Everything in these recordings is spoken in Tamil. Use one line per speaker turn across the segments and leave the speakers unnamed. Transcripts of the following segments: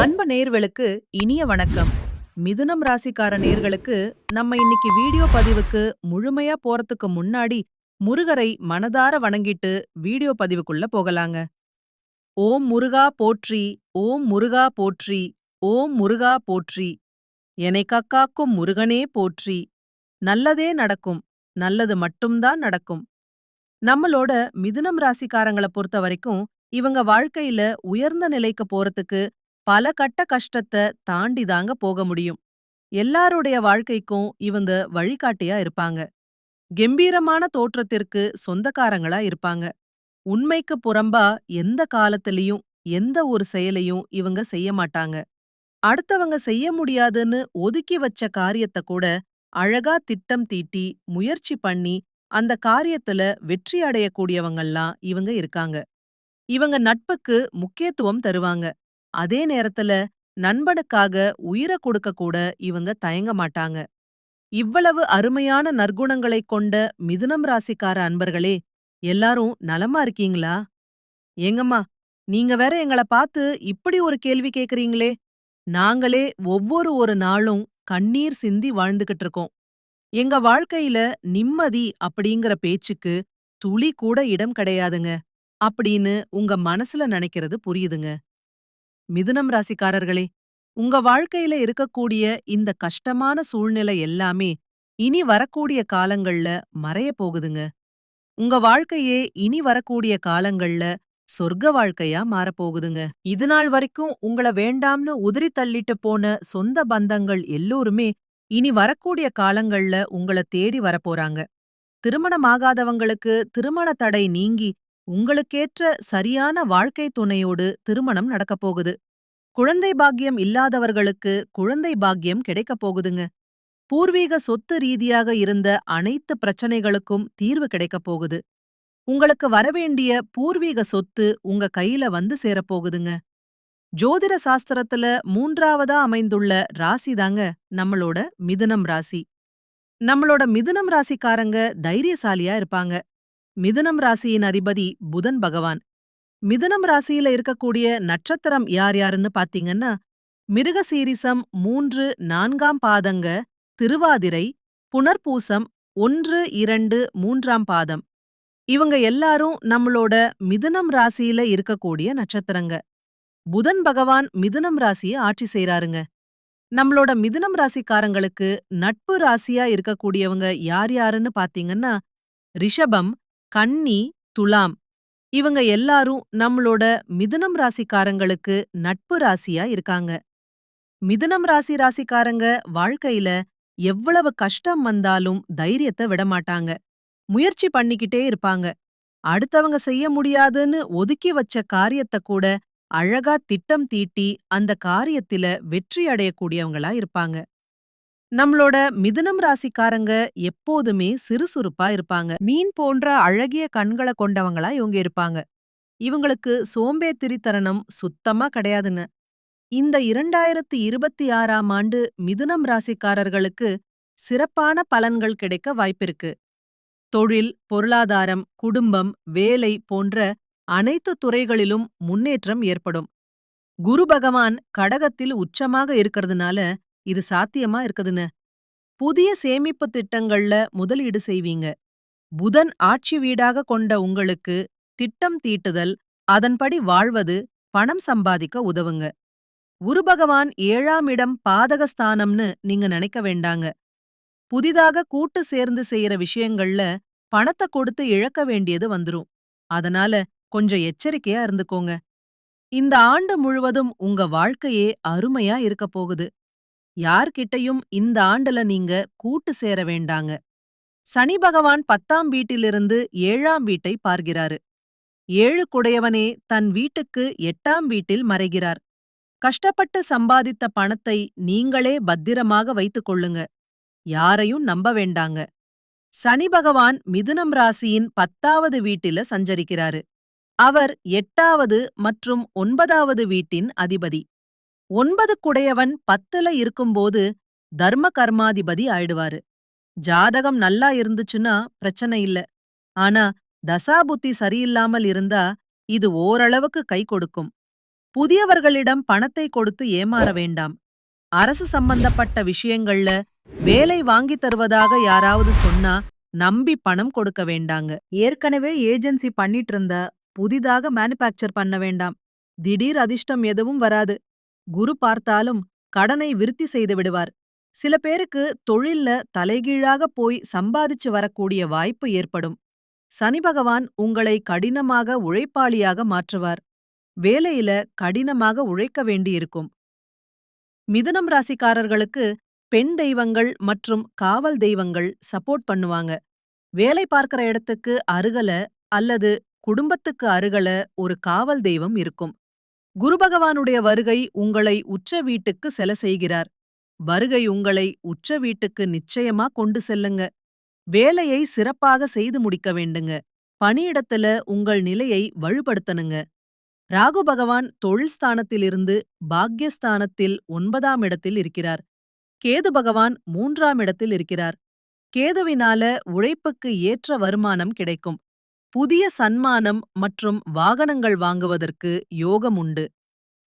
அன்பு நேயர்களுக்கு இனிய வணக்கம். மிதுனம் ராசிக்கார நேயர்களுக்கு நம்ம இன்னைக்கு வீடியோ பதிவுக்கு முழுமையா போறதுக்கு முன்னாடி முருகரை மனதார வணங்கிட்டு வீடியோ பதிவுக்குள்ள போகலாங்க. ஓம் முருகா போற்றி, ஓம் முருகா போற்றி, ஓம் முருகா போற்றி. எனைக் காக்கும் முருகனே போற்றி. நல்லதே நடக்கும், நல்லது மட்டும்தான் நடக்கும். நம்மளோட மிதுனம் ராசிக்காரங்கள பொறுத்த வரைக்கும் இவங்க வாழ்க்கையில உயர்ந்த நிலைக்கு போறதுக்கு பல கட்ட கஷ்டத்த தாண்டி தாங்க போக முடியும். எல்லாருடைய வாழ்க்கைக்கும் இவங்க வழிகாட்டியா இருப்பாங்க. கெம்பீரமான தோற்றத்திற்கு சொந்தக்காரங்களா இருப்பாங்க. உண்மைக்கு புறம்பா எந்த காலத்திலயும் எந்த ஒரு செயலையும் இவங்க செய்ய மாட்டாங்க. அடுத்தவங்க செய்ய முடியாதுன்னு ஒதுக்கி வச்ச காரியத்த கூட அழகா திட்டம் தீட்டி முயற்சி பண்ணி அந்த காரியத்துல வெற்றி அடையக்கூடியவங்கல்லாம் இவங்க இருக்காங்க. இவங்க நட்புக்கு முக்கியத்துவம் தருவாங்க. அதே நேரத்துல நண்பனுக்காக உயிர கொடுக்க கூட இவங்க தயங்க மாட்டாங்க. இவ்வளவு அருமையான நற்குணங்களைக் கொண்ட மிதுனம் ராசிக்கார அன்பர்களே, எல்லாரும் நலமா இருக்கீங்களா? ஏங்கம்மா, நீங்க வேற எங்கள பார்த்து இப்படி ஒரு கேள்வி கேக்குறீங்களே. நாங்களே ஒவ்வொரு நாளும் கண்ணீர் சிந்தி வாழ்ந்துகிட்டு இருக்கோம். எங்க வாழ்க்கையில நிம்மதி அப்படிங்கிற பேச்சுக்கு துளி கூட இடம் கிடையாதுங்க அப்படின்னு உங்க மனசுல நினைக்கிறது புரியுதுங்க. மிதுனம் ராசிக்காரர்களே, உங்க வாழ்க்கையில இருக்கக்கூடிய இந்த கஷ்டமான சூழ்நிலை எல்லாமே இனி வரக்கூடிய காலங்கள்ல மறைய போகுதுங்க. உங்க வாழ்க்கையே இனி வரக்கூடிய காலங்கள்ல சொர்க்க வாழ்க்கையா மாறப்போகுதுங்க. இதுநாள் வரைக்கும் உங்கள வேண்டாம்னு உதறி தள்ளிட்டு போன சொந்த பந்தங்கள் எல்லோருமே இனி வரக்கூடிய காலங்கள்ல உங்கள தேடி வரப்போறாங்க. திருமணமாகாதவங்களுக்கு திருமண தடை நீங்கி உங்களுக்கேற்ற சரியான வாழ்க்கை துணையோடு திருமணம் நடக்கப் போகுது. குழந்தை பாக்கியம் இல்லாதவர்களுக்கு குழந்தை பாக்கியம் கிடைக்கப் போகுதுங்க. பூர்வீக சொத்து ரீதியாக இருந்த அனைத்து பிரச்சனைகளுக்கும் தீர்வு கிடைக்கப் போகுது. உங்களுக்கு வரவேண்டிய பூர்வீக சொத்து உங்க கையில வந்து சேரப்போகுதுங்க. ஜோதிட சாஸ்திரத்துல 3ஆவதா அமைந்துள்ள ராசி தாங்க நம்மளோட மிதுனம் ராசி. நம்மளோட மிதுனம் ராசிக்காரங்க தைரியசாலியா இருப்பாங்க. மிதுனம் ராசியின் அதிபதி புதன் பகவான். மிதுனம் ராசியில இருக்கக்கூடிய நட்சத்திரம் யார் யாருன்னு பாத்தீங்கன்னா, மிருகசீரிசம் 3, 4ஆம் பாதங்க, திருவாதிரை, புனர்பூசம் 1, 2, 3ஆம் பாதம். இவங்க எல்லாரும் நம்மளோட மிதுனம் ராசியில இருக்கக்கூடிய நட்சத்திரங்க. புதன் பகவான் மிதுனம் ராசிய ஆட்சி செய்றாருங்க. நம்மளோட மிதுனம் ராசிக்காரங்களுக்கு நட்பு ராசியா இருக்கக்கூடியவங்க யார் யாருன்னு பாத்தீங்கன்னா, ரிஷபம், கன்னி, துலாம். இவங்க எல்லாரும் நம்மளோட மிதுனம் ராசிக்காரங்களுக்கு நட்பு ராசியா இருக்காங்க. மிதுனம் ராசிக்காரங்க வாழ்க்கையில எவ்வளவு கஷ்டம் வந்தாலும் தைரியத்தை விடமாட்டாங்க. முயற்சி பண்ணிக்கிட்டே இருப்பாங்க. அடுத்தவங்க செய்ய முடியாதுன்னு ஒதுக்கி வச்ச காரியத்த கூட அழகா திட்டம் தீட்டி அந்த காரியத்தில வெற்றி அடையக்கூடியவங்களா இருப்பாங்க. நம்மளோட மிதுனம் ராசிக்காரங்க எப்போதுமே சிறுசுறுப்பா இருப்பாங்க. மீன் போன்ற அழகிய கண்கள கொண்டவங்களா இவங்க இருப்பாங்க. இவங்களுக்கு சோம்பேறித்தனம் சுத்தமா கிடையாதுங்க. இந்த 2026ஆம் ஆண்டு மிதுனம் ராசிக்காரர்களுக்கு சிறப்பான பலன்கள் கிடைக்க வாய்ப்பிருக்கு. தொழில், பொருளாதாரம், குடும்பம், வேலை போன்ற அனைத்து துறைகளிலும் முன்னேற்றம் ஏற்படும். குரு பகவான் கடகத்தில் உச்சமாக இருக்கிறதுனால இது சாத்தியமா இருக்குதுன்னு. புதிய சேமிப்பு திட்டங்கள்ல முதலீடு செய்வீங்க. புதன் ஆட்சி வீடாக கொண்ட உங்களுக்கு திட்டம் தீட்டுதல், அதன்படி வாழ்வது, பணம் சம்பாதிக்க உதவுங்க. குரு பகவான் 7ஆம் இடம் பாதகஸ்தானம்னு நீங்க நினைக்க வேண்டாங்க. புதிதாக கூட்டு சேர்ந்து செய்யற விஷயங்கள்ல பணத்த கொடுத்து இழக்க வேண்டியது வந்துரும். அதனால கொஞ்சம் எச்சரிக்கையா இருந்துக்கோங்க. இந்த ஆண்டு முழுவதும் உங்க வாழ்க்கையே அருமையா இருக்க போகுது. யார்கிட்டயும் இந்த ஆண்டுல நீங்க கூட்டு சேர வேண்டாங்க. சனி பகவான் 10ஆம் வீட்டிலிருந்து 7ஆம் வீட்டை பார்க்கிறாரு. 7 குடையவனே தன் வீட்டுக்கு 8ஆம் வீட்டில் மறைகிறார். கஷ்டப்பட்டு சம்பாதித்த பணத்தை நீங்களே பத்திரமாக வைத்துக் கொள்ளுங்க. யாரையும் நம்ப வேண்டாங்க. சனி பகவான் மிதுனம் ராசியின் 10ஆவது வீட்டில சஞ்சரிக்கிறாரு. அவர் 8ஆவது மற்றும் 9ஆவது வீட்டின் அதிபதி. 9 குடையவன் 10ல இருக்கும்போது தர்ம கர்மாதிபதி ஆயிடுவாரு. ஜாதகம் நல்லா இருந்துச்சுன்னா பிரச்சனை இல்ல. ஆனா தசாபுத்தி சரியில்லாமல் இருந்தா இது ஓரளவுக்கு கை கொடுக்கும். புதியவர்களிடம் பணத்தை கொடுத்து ஏமாற வேண்டாம். அரசு சம்பந்தப்பட்ட விஷயங்கள்ல வேலை வாங்கி தருவதாக யாராவது சொன்னா நம்பி பணம் கொடுக்க வேண்டாங்க. ஏற்கனவே ஏஜென்சி பண்ணிட்டு இருந்தா புதிதாக மேனுஃபேக்சர் பண்ண வேண்டாம். திடீர் அதிர்ஷ்டம் எதுவும் வராது. குரு பார்த்தாலும் கடனை விருத்தி செய்து விடுவார். சில பேருக்கு தொழில்ல தலைகீழாக போய் சம்பாதிச்சு வரக்கூடிய வாய்ப்பு ஏற்படும். சனி பகவான் உங்களை கடினமாக உழைப்பாளியாக மாற்றுவார். வேலையில கடினமாக உழைக்க வேண்டியிருக்கும். மிதுனம் ராசிக்காரர்களுக்கு பெண் தெய்வங்கள் மற்றும் காவல் தெய்வங்கள் சப்போர்ட் பண்ணுவாங்க. வேலை பார்க்கிற இடத்துக்கு அருகல அல்லது குடும்பத்துக்கு அருகல ஒரு காவல் தெய்வம் இருக்கும். குரு பகவானுடைய வருகை உங்களை உச்ச வீட்டுக்கு செல செய்கிறார். வருகை உங்களை உச்ச வீட்டுக்கு நிச்சயமா கொண்டு செல்லுங்க. வேலையை சிறப்பாக செய்து முடிக்க வேண்டுங்க. பணியிடத்துல உங்கள் நிலையை வலுப்படுத்தணுங்க. ராகு பகவான் தொழில் ஸ்தானத்திலிருந்து பாக்யஸ்தானத்தில் 9ஆம் இடத்தில் இருக்கிறார். கேது பகவான் 3ஆம் இடத்தில் இருக்கிறார். கேதுவினால உழைப்புக்கு ஏற்ற வருமானம் கிடைக்கும். புதிய சன்மானம் மற்றும் வாகனங்கள் வாங்குவதற்கு யோகம் உண்டு.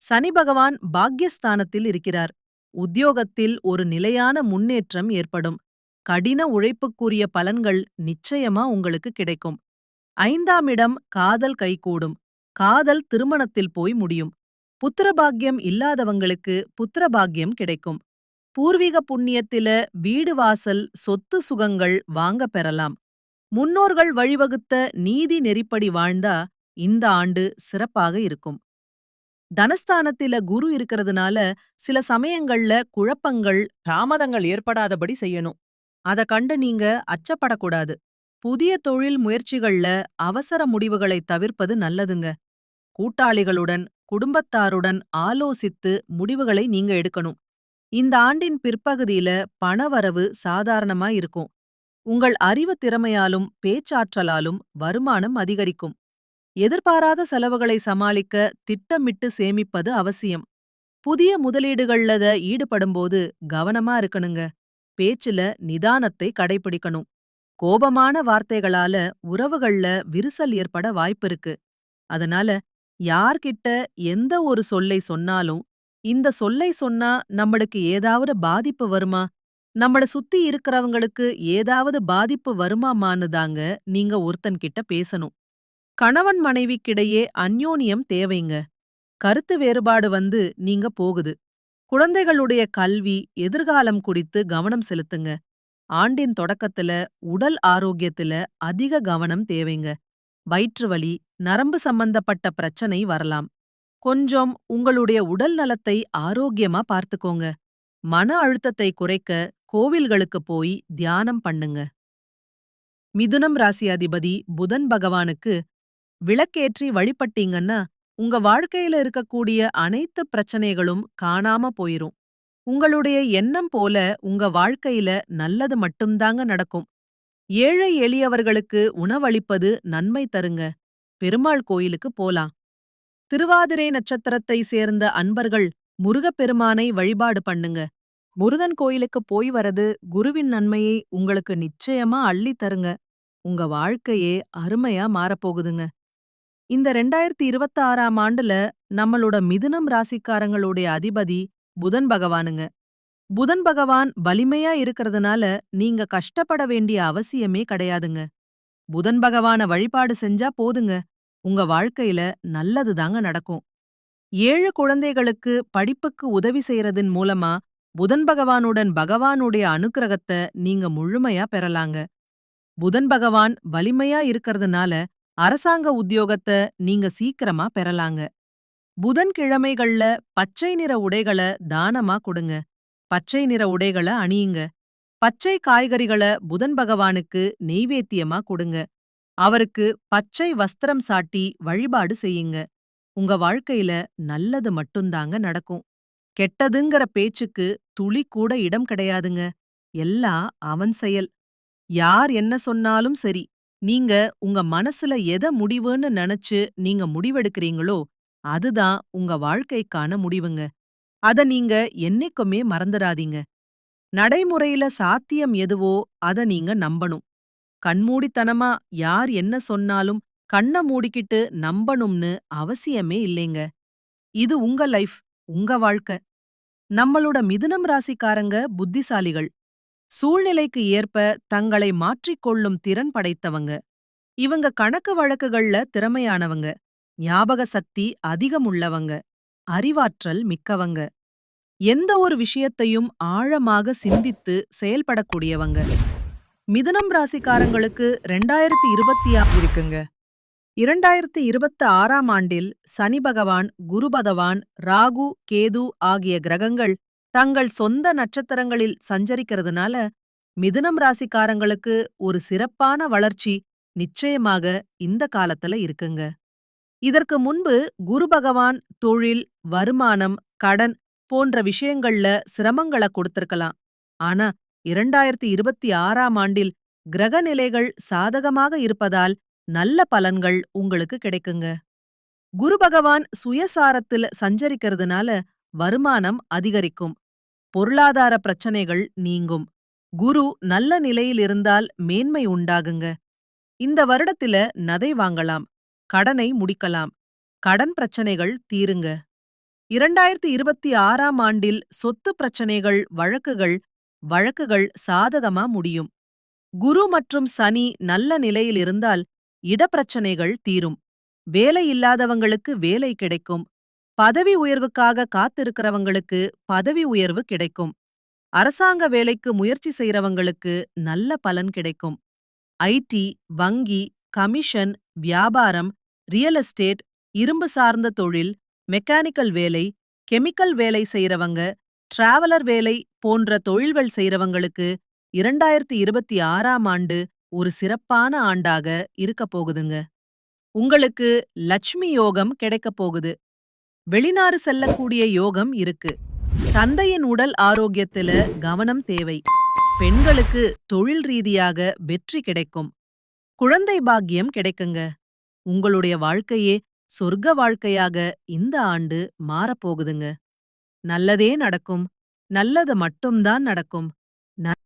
சனி பகவான் பாக்யஸ்தானத்தில் இருக்கிறார். உத்தியோகத்தில் ஒரு நிலையான முன்னேற்றம் ஏற்படும். கடின உழைப்புக்குரிய பலன்கள் நிச்சயமா உங்களுக்கு கிடைக்கும். 5ஆம் இடம் காதல் கைகூடும். காதல் திருமணத்தில் போய் முடியும். புத்திரபாக்கியம் இல்லாதவங்களுக்கு புத்திரபாக்கியம் கிடைக்கும். பூர்வீக புண்ணியத்தில வீடு வாசல் சொத்து சுகங்கள் வாங்க பெறலாம். முன்னோர்கள் வழிவகுத்த நீதி நெறிப்படி வாழ்ந்தா இந்த ஆண்டு சிறப்பாக இருக்கும். தனஸ்தானத்தில குரு இருக்கிறதுனால சில சமயங்கள்ல குழப்பங்கள் தாமதங்கள் ஏற்படாதபடி செய்யணும். அத கண்டு நீங்க அச்சப்படக்கூடாது. புதிய தொழில் முயற்சிகள்ல அவசர முடிவுகளை தவிர்ப்பது நல்லதுங்க. கூட்டாளிகளுடன் குடும்பத்தாருடன் ஆலோசித்து முடிவுகளை நீங்க எடுக்கணும். இந்த ஆண்டின் பிற்பகுதியில பணவரவு சாதாரணமா இருக்கும். உங்கள் அறிவு திறமையாலும் பேச்சாற்றலாலும் வருமானம் அதிகரிக்கும். எதிர்பாராத செலவுகளை சமாளிக்க திட்டமிட்டு சேமிப்பது அவசியம். புதிய முதலீடுகள்ல ஈடுபடும்போது கவனமா இருக்கணுங்க. பேச்சுல நிதானத்தை கடைபிடிக்கணும். கோபமான வார்த்தைகளால உறவுகள்ல விரிசல் ஏற்பட வாய்ப்பிருக்கு. அதனால யார்கிட்ட எந்த ஒரு சொல்லை சொன்னாலும் இந்த சொல்லை சொன்னா நம்மளுக்கு ஏதாவது பாதிப்பு வருமா, நம்மள சுத்தி இருக்கிறவங்களுக்கு ஏதாவது பாதிப்பு வருமாமான்னுதாங்க நீங்க ஒருத்தன்கிட்ட பேசணும். கணவன் மனைவிக்கிடையே அந்யோன்யம் தேவைங்க. கருத்து வேறுபாடு நீங்க போகுது. குழந்தைகளுடைய கல்வி எதிர்காலம் குறித்து கவனம் செலுத்துங்க. ஆண்டின் தொடக்கத்துல உடல் ஆரோக்கியத்துல அதிக கவனம் தேவைங்க. வயிற்றுவலி நரம்பு சம்பந்தப்பட்ட பிரச்சனை வரலாம். கொஞ்சம் உங்களுடைய உடல் நலத்தை ஆரோக்கியமா பார்த்துக்கோங்க. மன அழுத்தத்தை குறைக்க கோவில்களுக்கு போய் தியானம் பண்ணுங்க. மிதுனம் ராசி அதிபதி புதன் பகவானுக்கு விளக்கேற்றி வழிபட்டீங்கன்னா உங்க வாழ்க்கையில இருக்கக்கூடிய அனைத்து பிரச்சனைகளும் காணாம போயிரும். உங்களுடைய எண்ணம் போல உங்க வாழ்க்கையில நல்லது மட்டும்தாங்க நடக்கும். ஏழை எளியவர்களுக்கு உணவளிப்பது நன்மை தருங்க. பெருமாள் கோயிலுக்கு போலாம். திருவாதிரை நட்சத்திரத்தை சேர்ந்த அன்பர்கள் முருகப்பெருமானை வழிபாடு பண்ணுங்க. முருகன் கோயிலுக்கு போய் வரது குருவின் நன்மையை உங்களுக்கு நிச்சயமா அள்ளி தருங்க. உங்க வாழ்க்கையே அருமையா மாறப்போகுதுங்க. இந்த 2026ஆம் ஆண்டுல நம்மளோட மிதுனம் ராசிக்காரங்களுடைய அதிபதி புதன் பகவானுங்க. புதன் பகவான் வலிமையா இருக்கிறதுனால நீங்க கஷ்டப்பட வேண்டிய அவசியமே கிடையாதுங்க. புதன் பகவான வழிபாடு செஞ்சா போதுங்க. உங்க வாழ்க்கையில நல்லது தாங்க நடக்கும். 7 குழந்தைகளுக்கு படிப்புக்கு உதவி செய்யறதின் மூலமா புதன் பகவானுடன் பகவானுடைய அனுக்கிரகத்தை நீங்க முழுமையா பெறலாங்க. புதன் பகவான் வலிமையா இருக்கிறதுனால அரசாங்க உத்தியோகத்தை நீங்க சீக்கிரமா பெறலாங்க. புதன் கிழமைகள்ல பச்சை நிற உடைகள தானமா கொடுங்க. பச்சை நிற உடைகள அணியுங்க. பச்சை காய்கறிகள புதன் பகவானுக்கு நெய்வேத்தியமா கொடுங்க. அவருக்கு பச்சை வஸ்திரம் சாட்டி வழிபாடு செய்யுங்க. உங்க வாழ்க்கையில நல்லது மட்டும்தாங்க நடக்கும். கெட்டதுங்கிற பேச்சுக்கு துளி கூட இடம் கிடையாதுங்க. எல்லாம் அவன் செயல். யார் என்ன சொன்னாலும் சரி, நீங்க உங்க மனசுல எத முடிவுன்னு நினைச்சு நீங்க முடிவெடுக்கிறீங்களோ அதுதான் உங்க வாழ்க்கைக்கான முடிவுங்க. அத நீங்க என்னைக்குமே மறந்துடாதீங்க. நடைமுறையில சாத்தியம் எதுவோ அத நீங்க நம்பணும். கண்மூடித்தனமா யார் என்ன சொன்னாலும் கண்ண மூடிக்கிட்டு நம்பணும்னு அவசியமே இல்லைங்க. இது உங்க லைஃப், உங்க வாழ்க்கை. நம்மளோட மிதுனம் ராசிக்காரங்க புத்திசாலிகள். சூழ்நிலைக்கு ஏற்ப தங்களை மாற்றிக்கொள்ளும் திறன் படைத்தவங்க. இவங்க கணக்கு வழக்குகள்ல திறமையானவங்க. ஞாபக சக்தி அதிகமுள்ளவங்க. அறிவாற்றல் மிக்கவங்க. எந்த ஒரு விஷயத்தையும் ஆழமாக சிந்தித்து செயல்படக்கூடியவங்க. மிதுனம் ராசிக்காரங்களுக்கு 2026 இருக்குங்க. 2026ஆம் ஆண்டில் சனி பகவான், குரு பகவான், ராகு, கேது ஆகிய கிரகங்கள் தங்கள் சொந்த நட்சத்திரங்களில் சஞ்சரிக்கிறதுனால மிதுனம் ராசிக்காரங்களுக்கு ஒரு சிறப்பான வளர்ச்சி நிச்சயமாக இந்த காலத்துல இருக்குங்க. இதற்கு முன்பு குரு பகவான் தொழில், வருமானம், கடன் போன்ற விஷயங்கள்ல சிரமங்கள கொடுத்திருக்கலாம். ஆனா 2026ஆம் ஆண்டில் கிரக நிலைகள் சாதகமாக இருப்பதால் நல்ல பலன்கள் உங்களுக்கு கிடைக்குங்க. குரு பகவான் சுயசாரத்தில் சஞ்சரிக்கிறதுனால வருமானம் அதிகரிக்கும். பொருளாதார பிரச்சனைகள் நீங்கும். குரு நல்ல நிலையில் இருந்தால் மேன்மை உண்டாகுங்க. இந்த வருடத்தில நகை வாங்கலாம். கடனை முடிக்கலாம். கடன் பிரச்சனைகள் தீருங்க. 2026ஆம் ஆண்டில் சொத்து பிரச்சனைகள், வழக்குகள் சாதகமா முடியும். குரு மற்றும் சனி நல்ல நிலையில் இருந்தால் இடப்பிரச்சனைகள் தீரும். வேலை இல்லாதவங்களுக்கு வேலை கிடைக்கும். பதவி உயர்வுக்காக காத்திருக்கிறவங்களுக்கு பதவி உயர்வு கிடைக்கும். அரசாங்க வேலைக்கு முயற்சி செய்றவங்களுக்கு நல்ல பலன் கிடைக்கும். ஐடி, வங்கி, கமிஷன், வியாபாரம், ரியல் எஸ்டேட், இரும்பு சார்ந்த தொழில், மெக்கானிக்கல் வேலை, கெமிக்கல் வேலை செய்றவங்க, டிராவலர் வேலை போன்ற தொழில்கள் செய்றவங்களுக்கு 2026ஆம் ஆண்டு ஒரு சிறப்பான ஆண்டாக இருக்கப் போகுதுங்க. உங்களுக்கு லட்சுமி யோகம் கிடைக்கப் போகுது. வெளிநாடு செல்லக்கூடிய யோகம் இருக்கு. தந்தையின் உடல் ஆரோக்கியத்தில கவனம் தேவை. பெண்களுக்கு தொழில் ரீதியாக வெற்றி கிடைக்கும். குழந்தை பாக்கியம் கிடைக்குங்க. உங்களுடைய வாழ்க்கையே சொர்க்க வாழ்க்கையாக இந்த ஆண்டு மாறப்போகுதுங்க. நல்லதே நடக்கும். நல்லது மட்டும்தான் நடக்கும்.